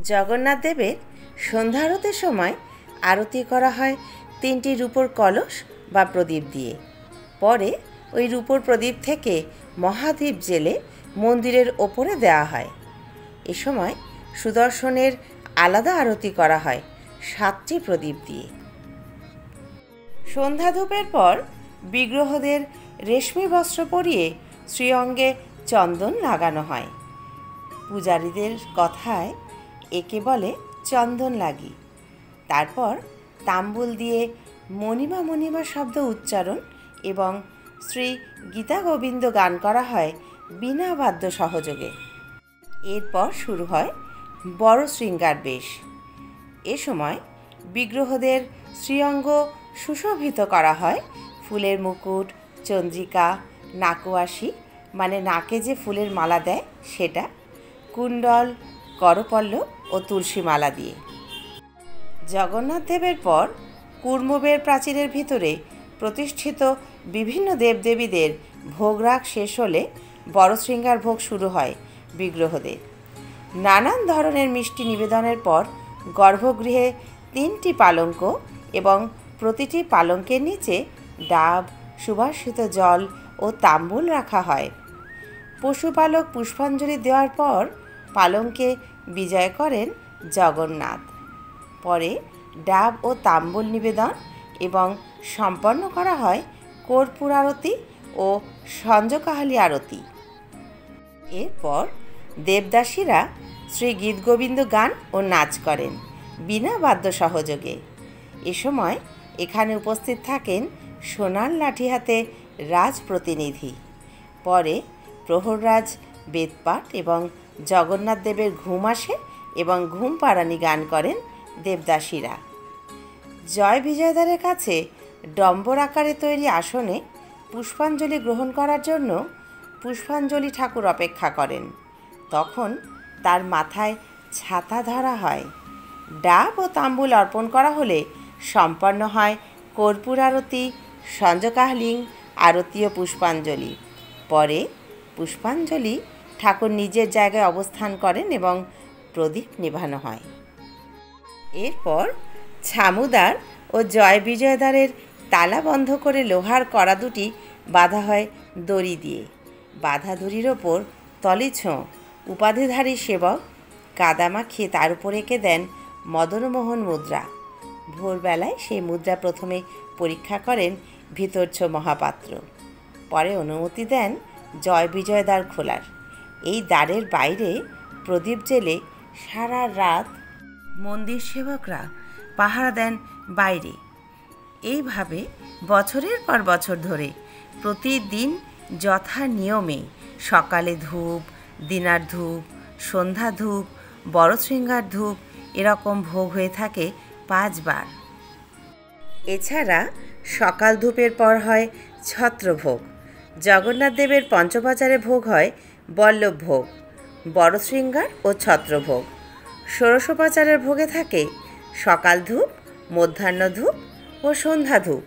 জগন্নাথ দেবের সন্ধ্যা আরতির সময় আরতি করা হয় 3টি রূপোর কলস বা প্রদীপ দিয়ে। পরে ওই রূপোর প্রদীপ থেকে মহাদীপ জেলে মন্দিরের ওপরে দেওয়া হয়। এ সময় সুদর্শনের আলাদা আরতি করা হয় 7টি প্রদীপ দিয়ে। সন্ধ্যা ধূপের পর বিগ্রহদের রেশমি বস্ত্র পরিয়ে শ্রীঅঙ্গে চন্দন লাগানো হয়। পূজারীদের কথায় একে বলে চন্দন লাগি। তারপর তাম্বুল দিয়ে মণিমা মণিমা শব্দ উচ্চারণ এবং শ্রী গীতা গোবিন্দ গান করা হয় বিনা বাদ্য সহযোগে। এরপর শুরু হয় বড় শৃঙ্গার বেশ। এ সময় বিগ্রহদের শ্রীঅঙ্গ সুশোভিত করা হয় ফুলের মুকুট, চন্দ্রিকা, নাকোয়াশি মানে নাকে যে ফুলের মালা দেয় সেটা, কুণ্ডল, করপল্লব ও তুলসী মালা দিয়ে। জগন্নাথ দেবের পর কুর্মবের প্রাচীরের ভিতরে প্রতিষ্ঠিত বিভিন্ন দেবদেবীদের ভোগরাগ শেষ হলে বড় শৃঙ্গার ভোগ শুরু হয় বিগ্রহদের। নানান ধরনের মিষ্টি নিবেদনের পর গর্ভগৃহে 3টি পালঙ্ক এবং প্রতিটি পালঙ্কের নিচে ডাব, সুবাসিত জল ও তাম্বুল রাখা হয়। পশুপালক পুষ্পাঞ্জলি দেওয়ার পর পালঙ্কে বিজয় করেন জগন্নাথ। পরে ডাব ও তাম্বুল নিবেদন এবং সম্পন্ন করা হয় কর্পূর আরতি ও সঞ্জকাহালি আরতি। এরপর দেবদাসীরা শ্রী গীতগোবিন্দ গান ও নাচ করেন বিনা বাদ্য সহযোগে। এ সময় এখানে উপস্থিত থাকেন সোনার লাঠি হাতে রাজ প্রতিনিধি। পরে প্রহররাজ বেদপাঠ এবং জগন্নাথ দেবের ঘুম আসে এবং ঘুম পাড়ানি গান করেন দেবদাসীরা। জয় বিজয়দ্বারের কাছে ডম্বর আকারে তৈরি আসনে পুষ্পাঞ্জলি গ্রহণ করার জন্য পুষ্পাঞ্জলি ঠাকুর অপেক্ষা করেন। তখন তার মাথায় ছাতা ধরা হয়। ডাব ও তাম্বুল অর্পণ করা হলে সম্পন্ন হয় কর্পূর আরতি, সঞ্জকাহলিং আরতি ও পুষ্পাঞ্জলি। পরে পুষ্পাঞ্জলি ঠাকুর নিজের জায়গায় অবস্থান করেন এবং প্রদীপ নেভানো হয়। এরপর ছামুদার ও জয় বিজয়দ্বারের তালা বন্ধ করে লোহার কড়া দুটি বাঁধা হয় দড়ি দিয়ে। বাঁধা দড়ির ওপর তলিছোঁ উপাধিধারী সেবক কাদা মাখিয়ে তার উপর এঁকে দেন মদনমোহন মুদ্রা। ভোরবেলায় সেই মুদ্রা প্রথমে পরীক্ষা করেন ভিতরচ্ছ মহাপাত্র। পরে অনুমতি দেন জয় বিজয়দ্বার খোলার। এই দ্বারের বাইরে প্রদীপ জেলে সারা রাত মন্দির সেবকরা পাহারা দেন বাইরে। এইভাবে বছরের পর বছর ধরে প্রতিদিন যথা নিয়মে সকালে ধূপ, দিনার ধূপ, সন্ধ্যা ধূপ, বড় শৃঙ্গার ধূপ এরকম ভোগ হয়ে থাকে 5 বার। এছাড়া সকাল ধূপের পর হয় ছত্রভোগ। জগন্নাথ দেবের পঞ্চবাজারে ভোগ হয় বল্লভ ভোগ, বড় শৃঙ্গার ও ছত্রভোগ। ষোড়শোপচারের ভোগে থাকে সকাল ধূপ, মধ্যাহ্ন ধূপ ও সন্ধ্যা ধূপ।